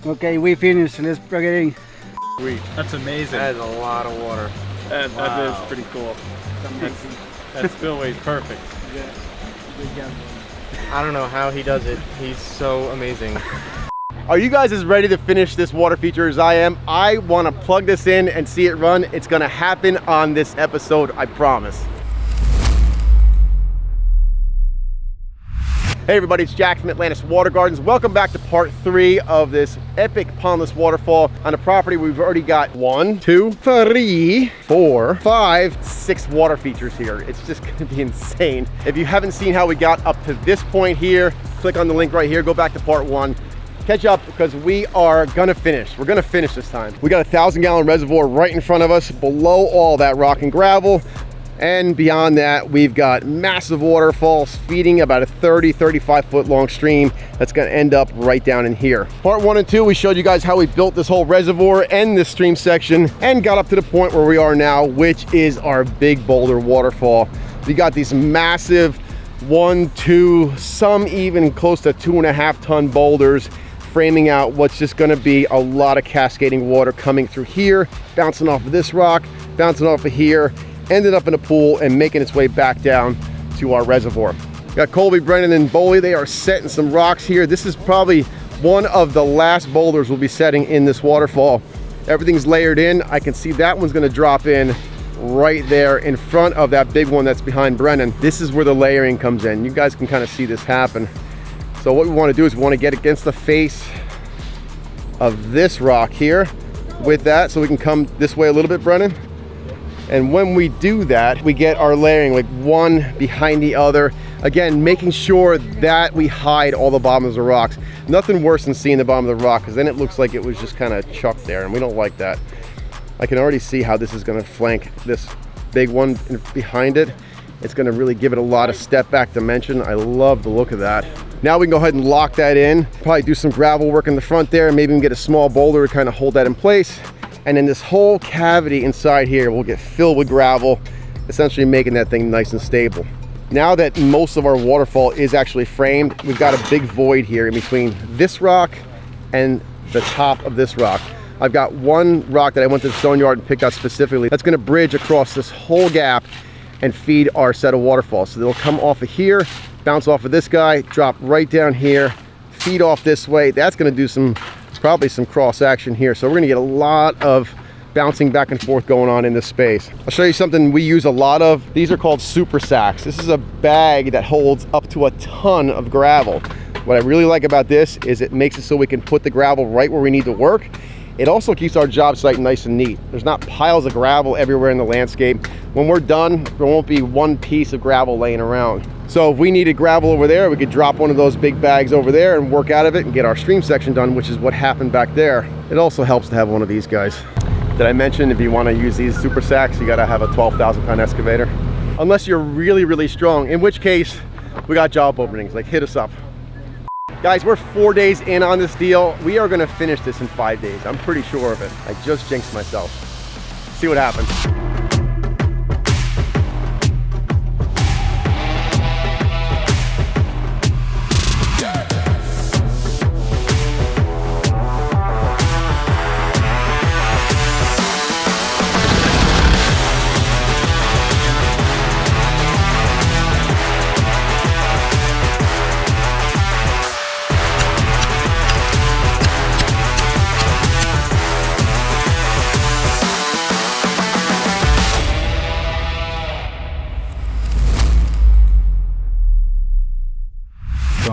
Okay, we finished. Let's plug it in. Sweet. That's amazing. That is a lot of water. That is pretty cool. That spillway's perfect. I don't know how he does it. He's so amazing. Are you guys as ready to finish this water feature as I am? I want to plug this in and see it run. It's going to happen on this episode, I promise. Hey everybody, it's Jack from Atlantis Water Gardens. Welcome back to part 3 of this epic pondless waterfall on a property. We've already got 1, 2, 3, 4, 5, 6 water features here. It's just gonna be insane. If you haven't seen how we got up to this point here, click on the link right here, go back to part 1. Catch up because we are gonna finish. We're gonna finish this time. We got a 1,000-gallon reservoir right in front of us, below all that rock and gravel. And beyond that, we've got massive waterfalls feeding about a 35 foot long stream that's going to end up right down in here. Part 1 and 2, we showed you guys how we built this whole reservoir and this stream section and got up to the point where we are now, which is our big boulder waterfall. We got these massive 1, 2, some even close to 2.5 ton boulders framing out what's just going to be a lot of cascading water coming through here, bouncing off of this rock, bouncing off of here, ended up in a pool and making its way back down to our reservoir. Got Colby, Brennan, and Boley. They are setting some rocks here. This is probably one of the last boulders we'll be setting in this waterfall. Everything's layered in. I can see that one's going to drop in right there in front of that big one that's behind Brennan. This is where the layering comes in. You guys can kind of see this happen. So what we want to do is we want to get against the face of this rock here with that, so we can come this way a little bit, Brennan. And when we do that, we get our layering like one behind the other. Again, making sure that we hide all the bottoms of the rocks. Nothing worse than seeing the bottom of the rock, because then it looks like it was just kind of chucked there, and we don't like that. I can already see how this is going to flank this big one behind it. It's going to really give it a lot of step back dimension. I love the look of that. Now we can go ahead and lock that in. Probably do some gravel work in the front there, and maybe even get a small boulder to kind of hold that in place. And then this whole cavity inside here will get filled with gravel, essentially making that thing nice and stable. Now that most of our waterfall is actually framed, we've got a big void here in between this rock and the top of this rock. I've got one rock that I went to the stone yard and picked out specifically that's going to bridge across this whole gap and feed our set of waterfalls. So they'll come off of here, bounce off of this guy, drop right down here, feed off this way. That's going to do probably some cross action here. So we're gonna get a lot of bouncing back and forth going on in this space. I'll show you something we use a lot of. These are called super sacks. This is a bag that holds up to a ton of gravel. What I really like about this is it makes it so we can put the gravel right where we need to work. It also keeps our job site nice and neat. There's not piles of gravel everywhere in the landscape. When we're done, there won't be one piece of gravel laying around. So if we needed gravel over there, we could drop one of those big bags over there and work out of it and get our stream section done, which is what happened back there. It also helps to have one of these guys. Did I mention if you want to use these super sacks, you got to have a 12,000 pound excavator? Unless you're really, really strong, in which case we got job openings, like hit us up. Guys, we're 4 days in on this deal. We are going to finish this in 5 days. I'm pretty sure of it. I just jinxed myself. See what happens.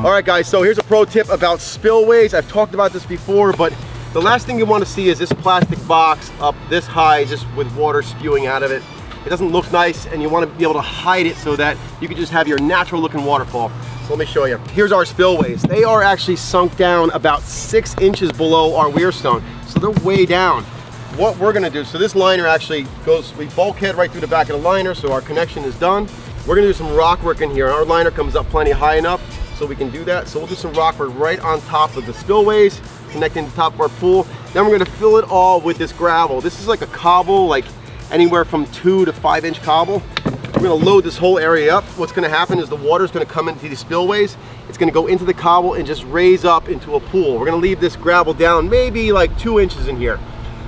All right guys, so here's a pro tip about spillways. I've talked about this before, but the last thing you want to see is this plastic box up this high just with water spewing out of it. It doesn't look nice, and you want to be able to hide it so that you can just have your natural looking waterfall. So let me show you. Here's our spillways. They are actually sunk down about 6 inches below our weir stone. So they're way down. What we're gonna do, so this liner actually goes, we bulkhead right through the back of the liner, so our connection is done. We're gonna do some rock work in here. Our liner comes up plenty high enough so we can do that. So we'll do some rock work right on top of the spillways, connecting to the top of our pool. Then we're gonna fill it all with this gravel. This is like a cobble, like anywhere from 2 to 5 inch cobble. We're gonna load this whole area up. What's gonna happen is the water's gonna come into these spillways. It's gonna go into the cobble and just raise up into a pool. We're gonna leave this gravel down maybe like 2 inches in here.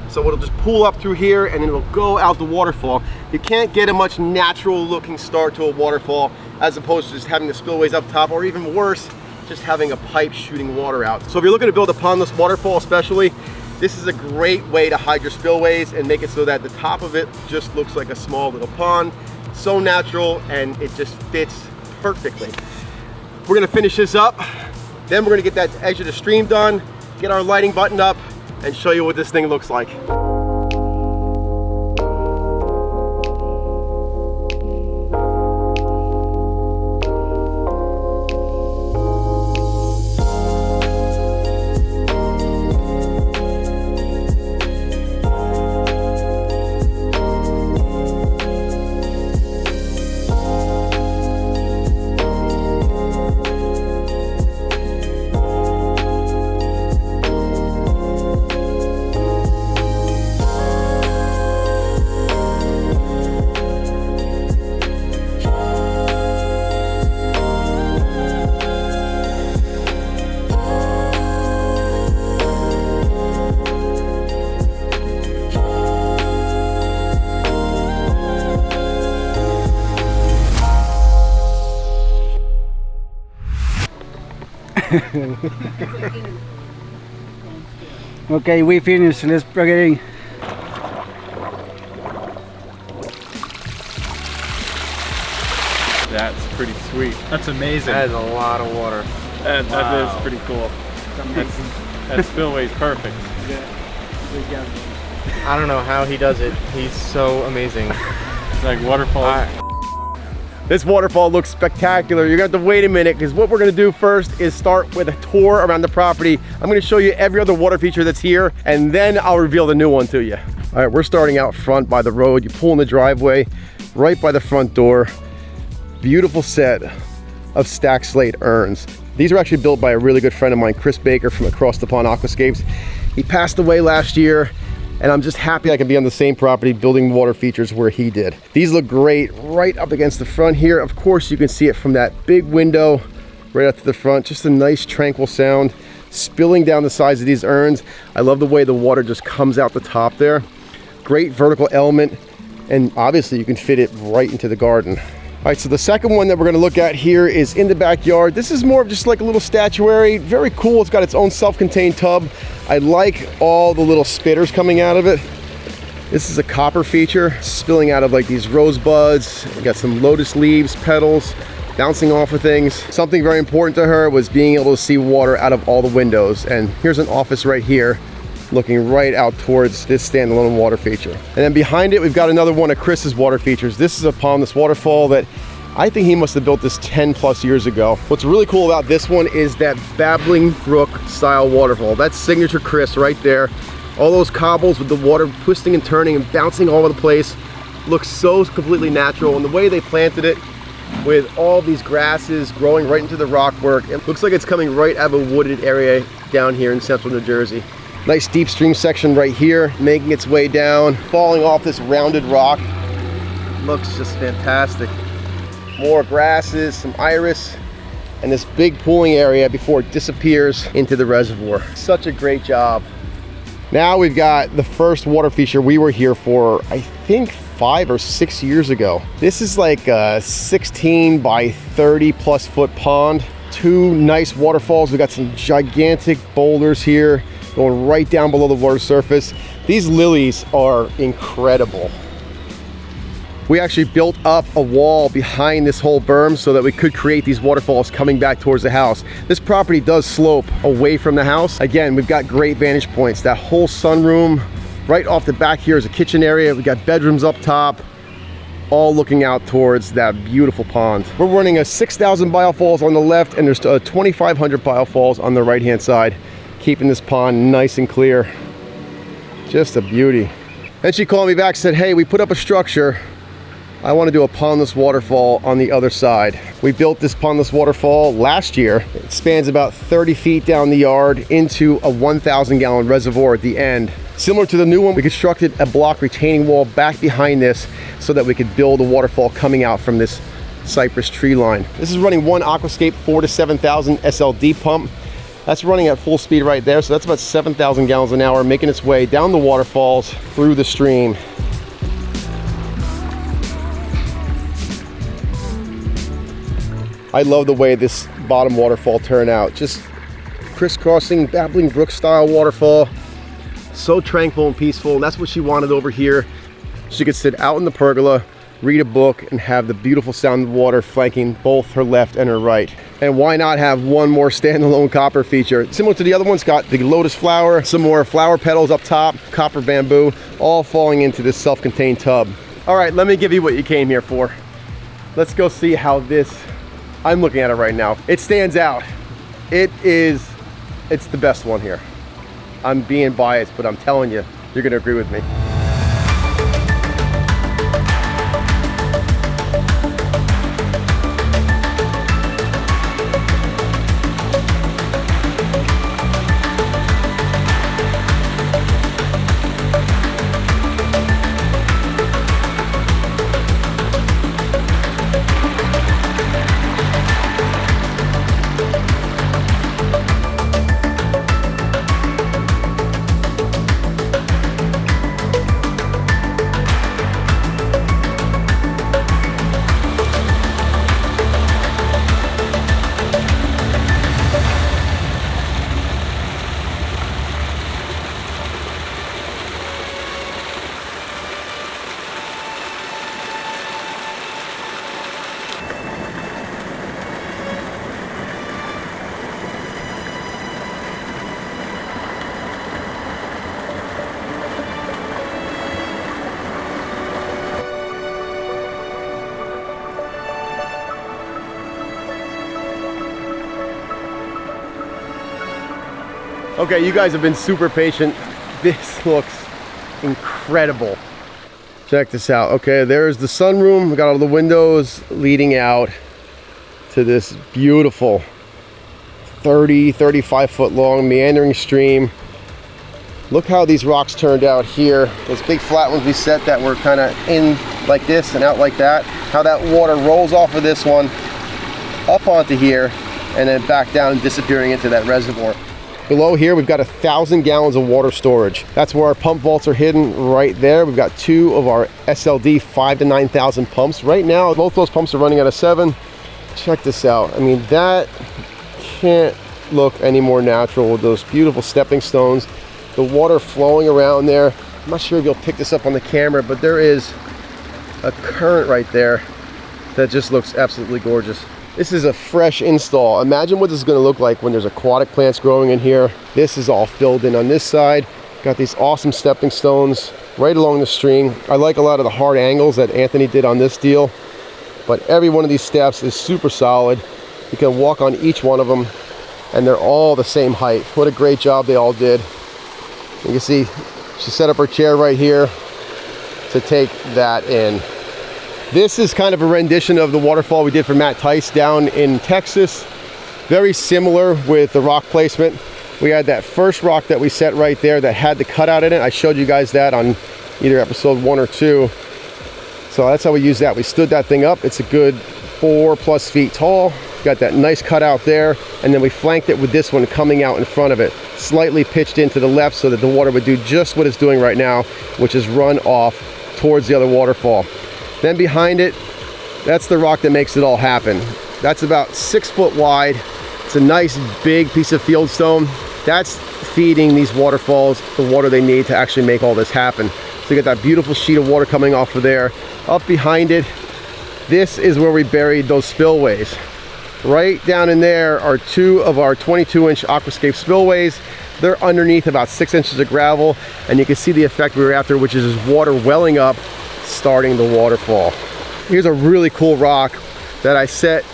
So it'll just pool up through here and then it'll go out the waterfall. You can't get a much natural looking start to a waterfall as opposed to just having the spillways up top, or even worse, just having a pipe shooting water out. So if you're looking to build a pondless waterfall especially, this is a great way to hide your spillways and make it so that the top of it just looks like a small little pond. So natural, and it just fits perfectly. We're gonna finish this up, then we're gonna get that edge of the stream done, get our lighting buttoned up, and show you what this thing looks like. Okay, we finished. Let's plug it in. That's pretty sweet. That's amazing. That is a lot of water. That Wow. is pretty cool. That spillway's perfect. I don't know how he does it. He's so amazing. It's like waterfalls. This waterfall looks spectacular. You're gonna have to wait a minute, because what we're gonna do first is start with a tour around the property. I'm gonna show you every other water feature that's here, and then I'll reveal the new one to you. All right, we're starting out front by the road. You pull in the driveway, right by the front door. Beautiful set of stacked slate urns. These are actually built by a really good friend of mine, Chris Baker from Across the Pond Aquascapes. He passed away last year, and I'm just happy I can be on the same property building water features where he did. These look great right up against the front here. Of course, you can see it from that big window right up to the front. Just a nice tranquil sound spilling down the sides of these urns. I love the way the water just comes out the top there. Great vertical element, and obviously you can fit it right into the garden. All right, so the second one that we're gonna look at here is in the backyard. This is more of just like a little statuary. Very cool. It's got its own self-contained tub. I like all the little spitters coming out of it. This is a copper feature spilling out of like these rosebuds. We got some lotus leaves, petals, bouncing off of things. Something very important to her was being able to see water out of all the windows. And here's an office right here, looking right out towards this standalone water feature. And then behind it, we've got another one of Chris's water features. This is a pondless waterfall that I think he must have built this 10 plus years ago. What's really cool about this one is that babbling brook style waterfall. That's signature Chris right there. All those cobbles with the water twisting and turning and bouncing all over the place. Looks so completely natural. And the way they planted it with all these grasses growing right into the rock work, it looks like it's coming right out of a wooded area down here in central New Jersey. Nice deep stream section right here, making its way down, falling off this rounded rock. Looks just fantastic. More grasses, some iris, and this big pooling area before it disappears into the reservoir. Such a great job. Now we've got the first water feature we were here for, I think 5 or 6 years ago. This is like a 16 by 30 plus foot pond. 2 nice waterfalls. We've got some gigantic boulders here going right down below the water surface. These lilies are incredible. We actually built up a wall behind this whole berm so that we could create these waterfalls coming back towards the house. This property does slope away from the house. Again, we've got great vantage points. That whole sunroom right off the back here is a kitchen area. We got bedrooms up top, all looking out towards that beautiful pond. We're running a 6,000 biofalls on the left, and there's 2,500 biofalls on the right hand side, keeping this pond nice and clear. Just a beauty. Then she called me back and said, hey, we put up a structure I want to do a pondless waterfall on the other side. We built this pondless waterfall last year. It spans about 30 feet down the yard into a 1,000 gallon reservoir at the end. Similar to the new one, we constructed a block retaining wall back behind this so that we could build a waterfall coming out from this cypress tree line. This is running one Aquascape 4 to 7,000 SLD pump. That's running at full speed right there, so that's about 7,000 gallons an hour, making its way down the waterfalls through the stream. I love the way this bottom waterfall turned out. Just crisscrossing, babbling brook style waterfall. So tranquil and peaceful, and that's what she wanted over here. She could sit out in the pergola, read a book, and have the beautiful sound of water flanking both her left and her right. And why not have one more standalone copper feature? Similar to the other one's got the lotus flower, some more flower petals up top, copper bamboo, all falling into this self-contained tub. All right, let me give you what you came here for. Let's go see how this, I'm looking at it right now. It stands out. It's the best one here. I'm being biased, but I'm telling you, you're gonna agree with me. Okay, you guys have been super patient. This looks incredible. Check this out. Okay, there's the sunroom. We got all the windows leading out to this beautiful 35 foot long meandering stream. Look how these rocks turned out here. Those big flat ones we set that were kind of in like this and out like that. How that water rolls off of this one up onto here and then back down and disappearing into that reservoir. Below here, we've got 1,000 gallons of water storage. That's where our pump vaults are hidden right there. We've got two of our SLD 5 to 9,000 pumps. Right now, both those pumps are running at a 7. Check this out. I mean, that can't look any more natural with those beautiful stepping stones. The water flowing around there. I'm not sure if you'll pick this up on the camera, but there is a current right there that just looks absolutely gorgeous. This is a fresh install. Imagine what this is going to look like when there's aquatic plants growing in here. This is all filled in on this side. Got these awesome stepping stones right along the stream. I like a lot of the hard angles that Anthony did on this deal, but every one of these steps is super solid. You can walk on each one of them, and they're all the same height. What a great job they all did. You can see she set up her chair right here to take that in. This is kind of a rendition of the waterfall we did for Matt Tice down in Texas. Very similar with the rock placement. We had that first rock that we set right there that had the cutout in it. I showed you guys that on either episode 1 or 2. So that's how we use that. We stood that thing up. It's a good 4+ feet tall. Got that nice cutout there. And then we flanked it with this one coming out in front of it. Slightly pitched into the left so that the water would do just what it's doing right now, which is run off towards the other waterfall. Then behind it, that's the rock that makes it all happen. That's about 6 foot wide. It's a nice big piece of fieldstone. That's feeding these waterfalls the water they need to actually make all this happen. So you got that beautiful sheet of water coming off of there. Up behind it, this is where we buried those spillways. Right down in there are 2 of our 22-inch Aquascape spillways. They're underneath about 6 inches of gravel, and you can see the effect we were after, which is just water welling up, starting the waterfall. Here's a really cool rock that I set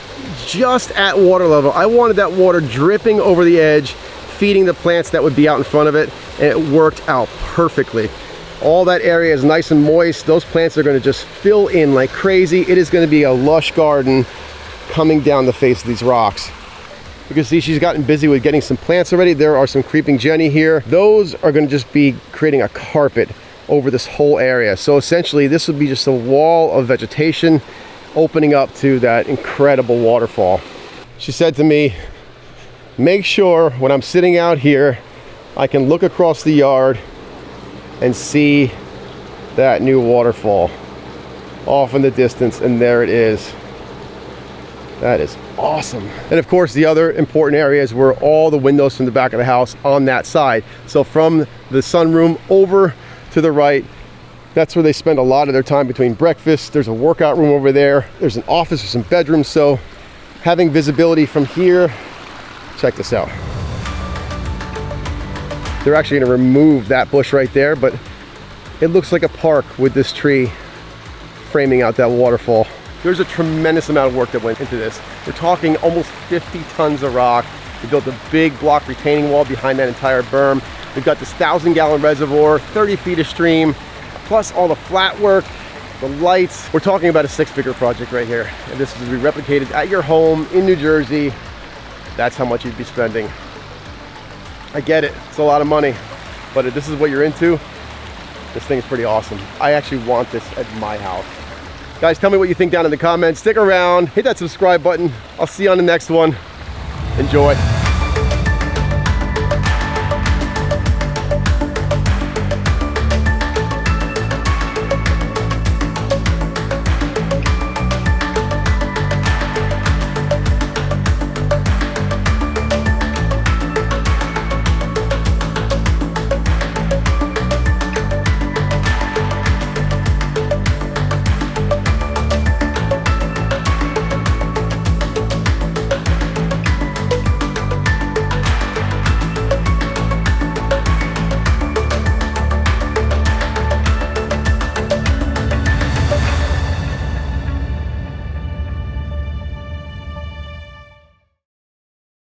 just at water level. I wanted that water dripping over the edge, feeding the plants that would be out in front of it, and it worked out perfectly. All that area is nice and moist. Those plants are going to just fill in like crazy. It is going to be a lush garden coming down the face of these rocks. You can see she's gotten busy with getting some plants already. There are some creeping Jenny here. Those are going to just be creating a carpet over this whole area. So essentially this would be just a wall of vegetation opening up to that incredible waterfall. She said to me, make sure when I'm sitting out here, I can look across the yard and see that new waterfall off in the distance, and there it is. That is awesome. And of course the other important areas were all the windows from the back of the house on that side. So from the sunroom over to the right, that's where they spend a lot of their time between breakfast. There's a workout room over there. There's an office with some bedrooms. So having visibility from here, check this out. They're actually going to remove that bush right there, but it looks like a park with this tree framing out that waterfall. There's a tremendous amount of work that went into this. We're talking almost 50 tons of rock. We built a big block retaining wall behind that entire berm. We've got this 1,000-gallon reservoir, 30 feet of stream, plus all the flat work, the lights. We're talking about a 6-figure project right here. And this is to be replicated at your home in New Jersey. That's how much you'd be spending. I get it, it's a lot of money, but if this is what you're into, this thing is pretty awesome. I actually want this at my house. Guys, tell me what you think down in the comments. Stick around, hit that subscribe button. I'll see you on the next one. Enjoy.